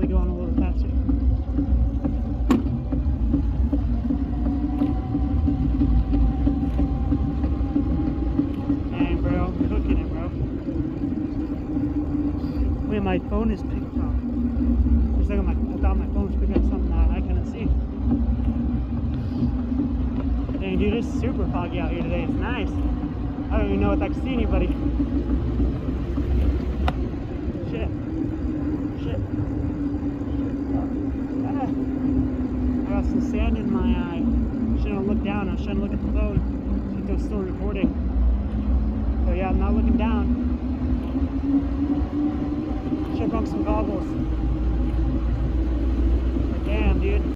hopefully going a little faster. Dang, bro, I'm cooking it, bro. Wait, my phone is picked up. For a second, I thought my phone was picking up something that I couldn't see. Dang, dude, it's super foggy out here today. It's nice. I don't even know if I can see anybody. Shit. Ah. I got some sand in my eye. Shouldn't have looked down. I shouldn't look at the phone. I think it was still recording. So yeah, I'm not looking down. Should have brought some goggles. Damn, dude.